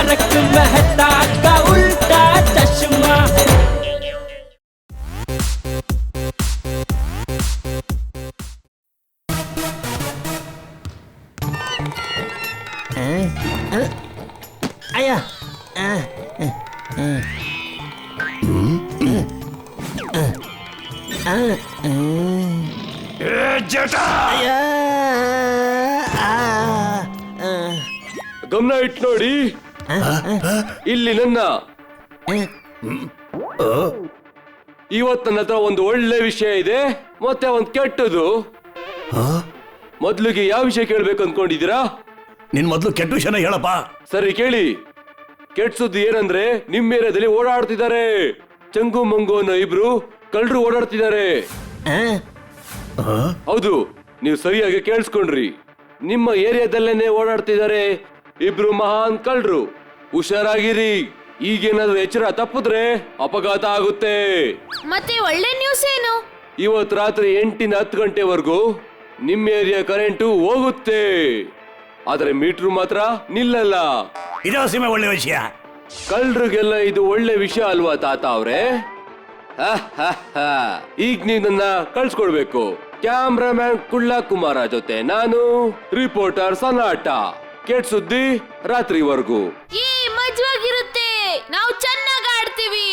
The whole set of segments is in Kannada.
तारक मेहता का उल्टा चश्मा। ಅಯ್ಯ ಗಮನ ಇಟ್ಟು ನೋಡಿ, ಇಲ್ಲಿ ನನ್ನ ಇವತ್ತು ನನ್ನ ಹತ್ರ ಒಂದು ಒಳ್ಳೆ ವಿಷಯ ಇದೆ, ಮತ್ತೆ ಒಂದು ಕೆಟ್ಟದು. ಮೊದ್ಲಿಗೆ ಯಾವ ವಿಷಯ ಕೇಳ್ಬೇಕು ಅನ್ಕೊಂಡಿದ್ದೀರಾ? ನಿನ್ ಮೊದ್ಲು ಕೆಟ್ಟ ವಿಷಯನ ಹೇಳಪ್ಪ. ಸರಿ ಕೇಳಿ. ಕೆಟ್ಟ ಸುದ್ದಿ ಏನಂದ್ರೆ ನಿಮ್ಮ ಏರಿಯಾದಲ್ಲಿ ಓಡಾಡ್ತಿದ್ದಾರೆ, ಚಂಗು ಮಂಗು ಅನ್ನೋ ಇಬ್ರು ಕಳ್ಳರು ಓಡಾಡ್ತಿದ್ದಾರೆ. ಹೌದು, ನೀವು ಸರಿಯಾಗಿ ಕೇಳಿಸ್ಕೊಂಡ್ರಿ. ನಿಮ್ಮ ಏರಿಯಾದಲ್ಲೇನೆ ಓಡಾಡ್ತಿದ್ದಾರೆ ಇಬ್ರು ಮಹಾನ್ ಕಳ್ಳರು. ಹುಷಾರಾಗಿರಿ, ಈಗೇನಾದ್ರೂ ಎಚ್ಚರ ತಪ್ಪಿದ್ರೆ ಅಪಘಾತ ಆಗುತ್ತೆ. ಮತ್ತೆ ಒಳ್ಳೆ ನ್ಯೂಸ್ ಏನು? ಇವತ್ತು ರಾತ್ರಿ 8ರಿಂದ 10 ಗಂಟೆವರೆಗೂ ನಿಮ್ಮ ಏರಿಯಾ ಕರೆಂಟು ಹೋಗುತ್ತೆ, ಆದ್ರೆ ಮೀಟರ್ ಮಾತ್ರ ನಿಲ್ಲಲ್ಲ. ಇದೋ ಸೀಮೆ ಒಳ್ಳೆ ವಿಷಯ. ಕಳ್ಳರಿಗೆಲ್ಲ ಇದು ಒಳ್ಳೆ ವಿಷಯ ಅಲ್ವಾ ತಾತ ಅವ್ರೆ? ಈಗ ನೀವು ನನ್ನ ಕಳ್ಸ್ಕೊಡ್ಬೇಕು. ಕ್ಯಾಮ್ರಾಮ್ಯಾನ್ ಕುಳ್ಳ ಕುಮಾರ ಜೊತೆ ನಾನು, ರಿಪೋರ್ಟರ್ ಸನಾಟ. ಕೆಟ್ಟ ಸುದ್ದಿ ರಾತ್ರಿವರೆಗೂ. ಈ ಮಜವಾಗಿರುತ್ತೆ, ನಾವು ಚೆನ್ನಾಗಿ ಆಡ್ತೀವಿ.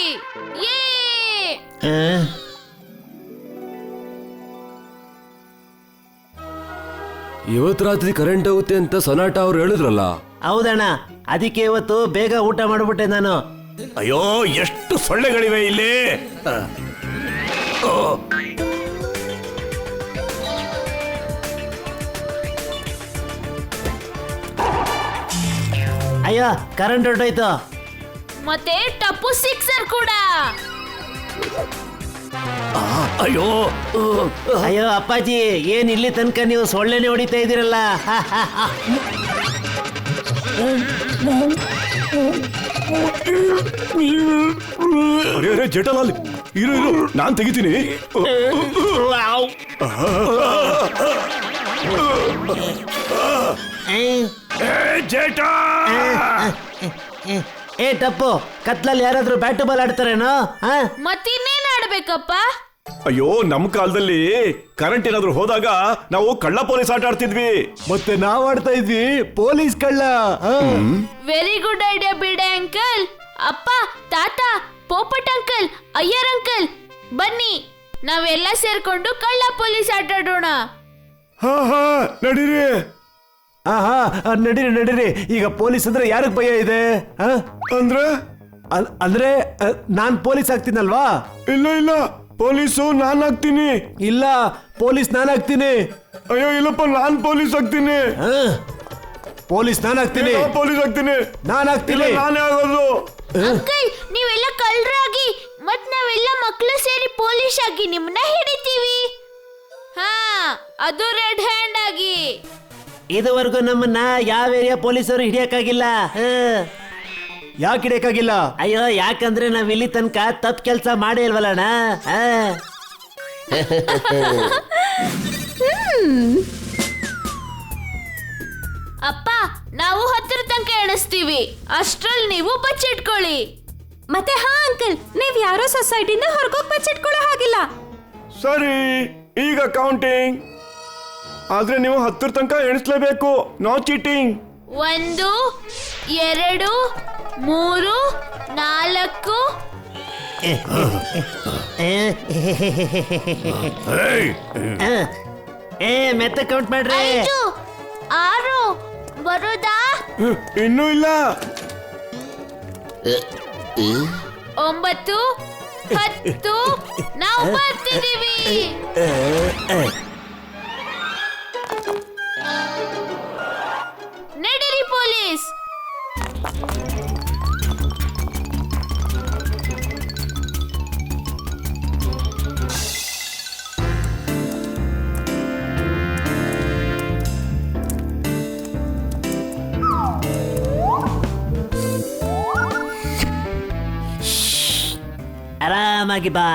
ಇವತ್ತು ರಾತ್ರಿ ಕರೆಂಟ್ ಹೋಗುತ್ತೆ ಅಂತ ಸನಾಟ ಅವ್ರು ಹೇಳಿದ್ರಲ್ಲ. ಹೌದಣ್ಣ, ಅದಕ್ಕೆ ಇವತ್ತು ಬೇಗ ಊಟ ಮಾಡ್ಬಿಟ್ಟೆ ನಾನು. ಅಯ್ಯೋ, ಎಷ್ಟು ಸೊಳ್ಳೆಗಳಿವೆ ಇಲ್ಲಿ. ಅಯ್ಯೋ, ಕರೆಂಟ್ ಹೊರಟೋಯ್ತು. ಮತ್ತೆ ಟಪ್ಪು ಸಿಕ್ಸರ್ ಕೂಡ. ಅಯ್ಯೋ ಅಯ್ಯೋ ಅಪ್ಪಾಜಿ, ಏನ್ ಇಲ್ಲಿ ತನಕ ನೀವು ಸೊಳ್ಳೆನೆ ಹೊಡಿತಾ ಇದ್ದೀರಲ್ಲ. ಜೇಠಾಲಾಲ್, ಇರು ಇರು, ನಾನ್ ತೆಗಿತೀನಿ. ಜೇಠ, ಏ ಟಪ್ಪು, ಕತ್ಲಲ್ಲಿ ಯಾರಾದ್ರೂ ಬ್ಯಾಟ್ ಬಾಲ್ ಆಡ್ತಾರೇನೋ? ಮತ್ತಿನ್ನೇನ್ ಆಡ್ಬೇಕಪ್ಪ? ಅಯ್ಯೋ, ನಮ್ ಕಾಲದಲ್ಲಿ ಕರೆಂಟ್ ಏನಾದ್ರು ಹೋದಾಗ ನಾವು ಕಳ್ಳ ಪೊಲೀಸ್ ಆಟ ಆಡ್ತಿದ್ವಿ. ಮತ್ತೆ ನಾವ್ ಆಡ್ತಾ ಇದ್ವಿ ಪೊಲೀಸ್ ಕಳ್ಳ. ವೆರಿ ಗುಡ್ ಐಡಿಯಾ ಬಿಡೆ ಅಂಕಲ್. ಅಪ್ಪ, ತಾತ, ಪೋಪಟ್ ಅಂಕಲ್, ಅಯ್ಯರ್ ಅಂಕಲ್, ಬನ್ನಿ ನಾವೆಲ್ಲ ಸೇರ್ಕೊಂಡು ಕಳ್ಳ ಪೊಲೀಸ್ ಆಟ ಆಡೋಣ. ಹಾ ಹಾ, ನಡೀರಿ. ನಡೀರಿ ನಡೀರಿ. ಈಗ ಪೊಲೀಸ್ ಅಂದ್ರೆ ಯಾರಿಗ್ ಭಯ ಇದೆ? ಅಂದ್ರೆ ಅಂದ್ರೆ ನಾನ್ ಪೊಲೀಸ್ ಆಗ್ತೀನಲ್ವಾ? ಇಲ್ಲ ಇಲ್ಲ, ಪೊಲೀಸು ನಾನ್ ಆಗ್ತೀನಿ. ಇಲ್ಲ, ಪೊಲೀಸ್ ನಾನ್ ಆಗ್ತೀನಿ. ಅಯ್ಯೋ ಇಲ್ಲಪ್ಪ, ನಾನ್ ಪೊಲೀಸ್ ಆಗ್ತೀನಿ. ಪೊಲೀಸ್ ನಾನ್ ಆಗ್ತೀನಿ. ಪೊಲೀಸ್ ಆಗ್ತೀನಿ. ನಾನ್ ಆಗ್ತೀನಿ. ನಾನೇ ಆಗೋದು. ಅಂಕಲ್, ನೀವೆಲ್ಲ ಕಳ್ಳರಾಗಿ ಮತ್ ನಾವೆಲ್ಲ ಮಕ್ಕಳು ಸೇರಿ ಪೊಲೀಸ್ ಆಗಿ ನಿಮ್ಮನ್ನ ಹಿಡಿತೀವಿ. ಹಾ, ಅದು ರೆಡ್ ಹ್ಯಾಂಡ್ ಆಗಿ. ಇದುವರೆಗೂ ನಮ್ಮನ್ನ ಯಾವ ಏರಿಯಾ ಪೊಲೀಸರು ಹಿಡಿಯಕ್ಕಾಗಿಲ್ಲ. ಯಾಕೆ ಹಿಡಿಯಕ್ಕಾಗಿಲ್ಲ? ಅಯ್ಯೋ, ಯಾಕಂದ್ರೆ ನಾವ್ ಇಲ್ಲಿ ತನಕ ತಪ್ಪು ಕೆಲಸ ಮಾಡೇ ಇಲ್ವಲ್ಲಣ್ಣ. ಅಪ್ಪ, ನಾವು 10 ತನಕ ಎಣಿಸ್ತೀವಿ, ಅಷ್ಟ್ರಲ್ಲಿ ನೀವು ಬಚ್ಚಿಟ್ಕೊಳ್ಳಿ. ಮತ್ತೆ ಹಾ ಅಂಕಲ್, ನೀವ್ ಯಾರೋ ಸೊಸೈಟಿನ ಹೊರಗೋಗಿ ಬಚ್ಚಿಟ್ಕೊಳ್ಳೋ ಹಾಗಿಲ್ಲ. ಸರಿ, ಈಗ ಕೌಂಟಿಂಗ್. ಆದ್ರೆ ನೀವು 10 ತನಕ ಎಣಿಸ್ಲೇಬೇಕು. No cheating. 1 2 3 4. ಮೆತ್ತ ಕೌಂಟ್ ಮಾಡ್ರಿ. 5 6 ಬರುದಾ? ಇನ್ನೂ ಇಲ್ಲ. 9 10 ನಾವು ಬರ್ತಿದೀವಿ. ನಡೀರಿ ಪೊಲೀಸ್. ಆರಾಮಾಗಿ ಬಾ.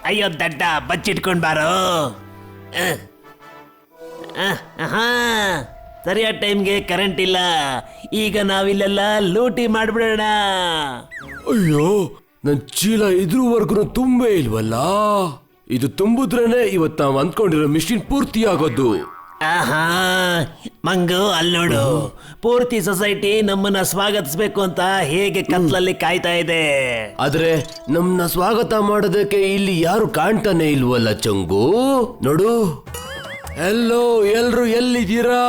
ಅಯ್ಯೋ ದಡ್ಡ, ಬಚ್ಚಿಟ್ಕೊಂಡ್ ಬಾರೋ. ಸರಿಯಾದ ಟೈಮ್ಗೆ ಕರೆಂಟ್ ಇಲ್ಲ. ಈಗ ನಾವಿಲ್ಲೆಲ್ಲ ಲೂಟಿ ಮಾಡ್ಬಿಡೋಣ. ಅಯ್ಯೋ ನನ್ ಚೀಲ ಇದ್ರವರ್ಗು ತುಂಬೇ ಇಲ್ವಲ್ಲ. ಇದು ತುಂಬಿದ್ರೇನೆ ಇವತ್ ನಾವ್ ಅಂದ್ಕೊಂಡಿರೋ ಮಿಷಿನ್ ಪೂರ್ತಿ ಆಗೋದು. ಆಹಾ ಮಂಗು, ಅಲ್ಲಿ ನೋಡು, ಪೂರ್ತಿ ಸೊಸೈಟಿ ನಮ್ಮನ್ನ ಸ್ವಾಗತಿಸ್ಬೇಕು ಅಂತ ಹೇಗೆ ಕತ್ಲಲ್ಲಿ ಕಾಯ್ತಾ ಇದೆ. ಆದ್ರೆ ನಮ್ನ ಸ್ವಾಗತ ಮಾಡೋದಕ್ಕೆ ಇಲ್ಲಿ ಯಾರು ಕಾಣ್ತಾನೆ ಇಲ್ವಲ್ಲ ಚಂಗು. ನೋಡು, ಎಲ್ಲೋ ಎಲ್ರು ಎಲ್ಲಿದ್ದೀರಾ?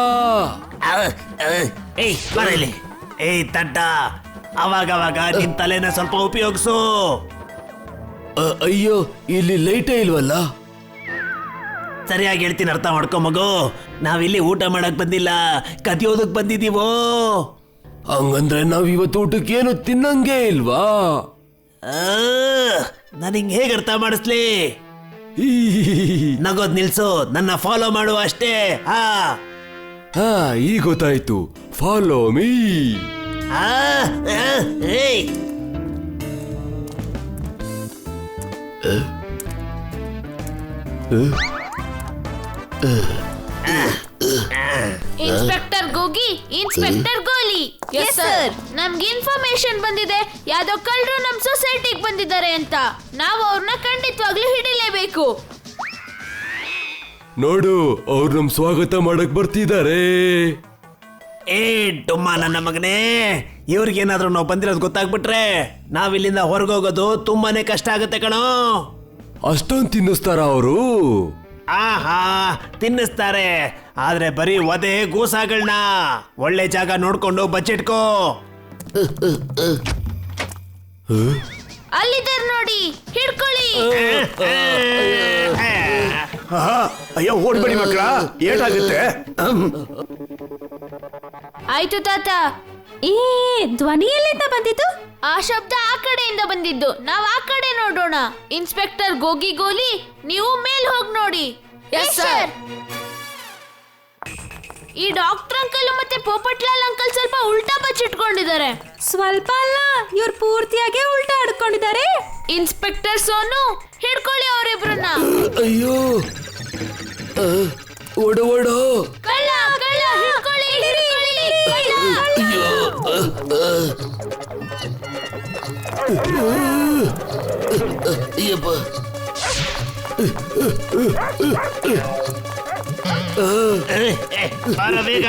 ಏಯ್ ಬರಲಿ. ಏಯ್ ತಡ್ಡ, ಅವಾಗವಾಗ ನಿನ್ ತಲೆನ ಸ್ವಲ್ಪ ಉಪಯೋಗಿಸು. ಅಯ್ಯೋ ಇಲ್ಲಿ ಲೈಟೇ ಇಲ್ವಲ್ಲ. ಸರಿಯಾಗಿ ಹೇಳ್ತೀನಿ, ಅರ್ಥ ಮಾಡ್ಕೊ ಮಗು. ನಾವಿಲ್ಲಿ ಊಟ ಮಾಡಕ್ ಬಂದಿಲ್ಲ, ಕದಿಯೋದಕ್ ಬಂದಿದೀವೋ. ಹಂಗಂದ್ರೆ ನಾವ್ ಇವತ್ತು ಊಟಕ್ಕೇನು ತಿನ್ನಂಗೆ ಇಲ್ವಾ? ನಾನು ಹಿಂಗ್ ಹೇಗೆ ಅರ್ಥ ಮಾಡಿಸ್ಲಿ? ನಗೋದ್ ನಿಲ್ಸು, ನನ್ನ ಫಾಲೋ ಮಾಡು ಅಷ್ಟೇ. ಹಾ ಈಗ ಗೊತ್ತಾಯ್ತು. Follow me. ಏಯ್ ಇನ್ಸ್ಪೆಕ್ಟರ್ ಗೋಗಿ, ಇನ್ಸ್ಪೆಕ್ಟರ್ ಗೋಲಿ. Yes sir. ನಮ್ಗೆ ಇನ್ಫಾರ್ಮೇಶನ್ ಬಂದಿದೆ, ಯಾವ್ದೋ ಕಳ್ಳರು ನಮ್ ಸೊಸೈಟಿಗೆ ಬಂದಿದ್ದಾರೆ ಅಂತ. ನಾವು ಅವ್ರನ್ನ ಖಂಡಿತವಾಗ್ಲೂ ಹಿಡಿಲೇಬೇಕು. ನೋಡು, ಅವ್ರು ನಮ್ ಸ್ವಾಗತ ಮಾಡಕ್ ಬರ್ತಿದ್ದಾರೆ. ಏ ಟುಮ್ಮ ನನ್ನ ಮಗನೇ, ಇವ್ರಿಗೇನಾದ್ರೂ ನಾವು ಬಂದಿರೋದು ಗೊತ್ತಾಗ್ಬಿಟ್ರೆ ನಾವಿಲ್ಲಿಂದ ಹೊರಗೋಗೋದು ತುಂಬಾನೇ ಕಷ್ಟ ಆಗುತ್ತೆ ಕಣೋ. ಅಷ್ಟೊಂದು ತಿನ್ನಿಸ್ತಾರ ಅವರು? ಆಹಾ ತಿನ್ನಿಸ್ತಾರೆ, ಆದ್ರೆ ಬರೀ ಒದೆ ಗೂಸಾಗಳನ್ನ. ಒಳ್ಳೆ ಜಾಗ ನೋಡ್ಕೊಂಡು ಬಚ್ಚಿಟ್ಕೋ. ಅಲ್ಲಿದ್ದಾರೆ ನೋಡಿ, ಹಿಡ್ಕೊಳ್ಳಿ. ಅಯ್ಯೋ ಓಡ್ಬೇಡಿ ಮಕ್ಕಳ, ಏಟಾಗುತ್ತೆ. ಆಯ್ತು ತಾತ. ಏ ಧ್ವನಿ ಎಲ್ಲಿಂದ ಬಂದಿತ್ತು? ಆ ಶಬ್ದ ಆ ಕಡೆಯಿಂದ ಬಂದಿದ್ದು, ನಾವ್ ಆ ಕಡೆ ನೋಡೋಣ. ಇನ್ಸ್ಪೆಕ್ಟರ್ ಗೋಗಿ ಗೋಲಿ, ನೀವು ಮೇಲ್ ಹೋಗಿ ನೋಡಿ. Yes sir. ಈ ಡಾಕ್ಟರ್ ಅಂಕಲ್ ಮತ್ತೆ ಪೋಪಟ್ಲಾಲ್ ಅಂಕಲ್ ಸ್ವಲ್ಪ ಉಲ್ಟಾ ಬಚ್ಚಿಟ್ಕೊಂಡಿದ್ದಾರೆ. ಸ್ವಲ್ಪ ಅಲ್ಲ, ಇವ್ರು ಪೂರ್ತಿಯಾಗಿ ಉಲ್ಟಾ ಆಡ್ಕೊಂಡಿದ್ದಾರೆ. ಇನ್ಸ್ಪೆಕ್ಟರ್ ಸೋನು, ಹಿಡ್ಕೊಳ್ಳಿ ಅವರಿಬ್ರನ್ನ. ಅಯ್ಯೋ ಓಡು ಓಡು. ಕಳ್ಳ ಕಳ್ಳ, ಹಿಡ್ಕೊಳ್ಳಿ ಹಿಡ್ಕೊಳ್ಳಿ, ಕಳ್ಳ. ಅಯ್ಯಪ್ಪ. ಬಾರ ಬೇಗ.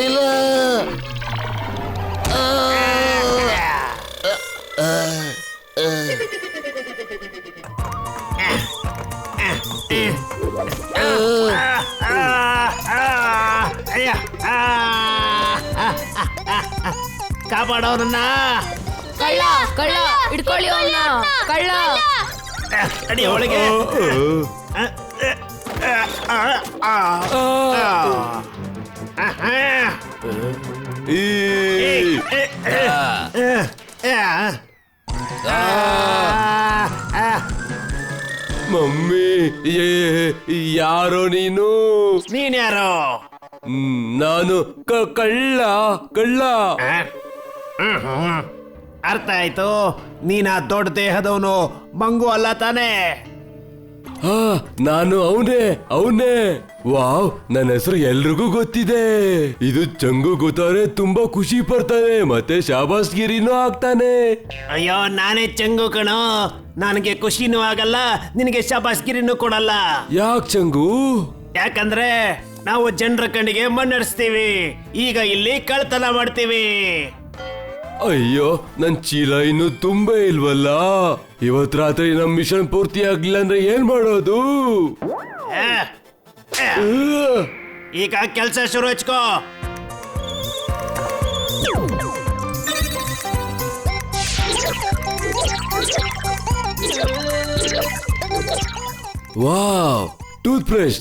ಇಲ್ಲ. ಕಾಪಾಡೋರನ್ನ. ಕಳ್ಳ ಕಳ್ಳ, ಹಿಡ್ಕೊಳ್ಳಿ ಅವನ್ನ. ಕಳ್ಳ. ಅಡಿ ಒಳಗೆ. ಮಮ್ಮಿ, ಯಾರೋ ನೀನು? ನೀನ್ಯಾರೋ? ನಾನು ಕಳ್ಳ ಕಳ್ಳ. ಅರ್ಥ ಆಯ್ತು. ನೀನ ದೊಡ್ಡ ದೇಹದವನು ಮಂಗು ಅಲ್ಲ ತಾನೇ? ನಾನು ಅವನೇ. ವಾವ್, ನನ್ನ ಹೆಸರು ಎಲ್ರಿಗೂ ಗೊತ್ತಿದೆ. ಇದು ಚಂಗು ಗೊತ್ತಾರೆ ತುಂಬಾ ಖುಷಿ ಪಡ್ತಾನೆ, ಮತ್ತೆ ಶಾಬಾಸ್ಗಿರಿನೂ ಆಗ್ತಾನೆ. ಅಯ್ಯೋ ನಾನೇ ಚಂಗು ಕಣೋ. ನನಗೆ ಖುಷಿನೂ ಆಗಲ್ಲ, ನಿನಗೆ ಶಾಬಾಸ್ಗಿರಿನೂ ಕೊಡಲ್ಲ. ಯಾಕೆ ಚಂಗು? ಯಾಕಂದ್ರೆ ನಾವು ಜನರ ಕಣ್ಣಿಗೆ ಮಣ್ಣರಿಸ್ತೀವಿ, ಈಗ ಇಲ್ಲಿ ಕಳ್ತನ ಮಾಡ್ತೀವಿ. ಅಯ್ಯೋ, ನನ್ ಚೀಲ ಇನ್ನು ತುಂಬಾ ಇಲ್ವಲ್ಲ. ಇವತ್ ರಾತ್ರಿ ನಮ್ ಮಿಷನ್ ಪೂರ್ತಿ ಆಗ್ಲಿಲ್ಲ ಅಂದ್ರೆ ಏನ್ ಮಾಡೋದು? ಈಗ ಕೆಲಸ ಶುರು ಹಚ್ಕೋ. ವಾವ್, ಟೂತ್ ಬ್ರಷ್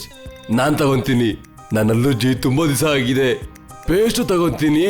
ನಾನ್ ತಗೊಂತೀನಿ. ನನ್ನ ಅಲ್ಲುಜ್ಜಿ ತುಂಬಾ ದಿವಸ ಆಗಿದೆ. ಪೇಸ್ಟ್ ತಗೊಂತೀನಿ.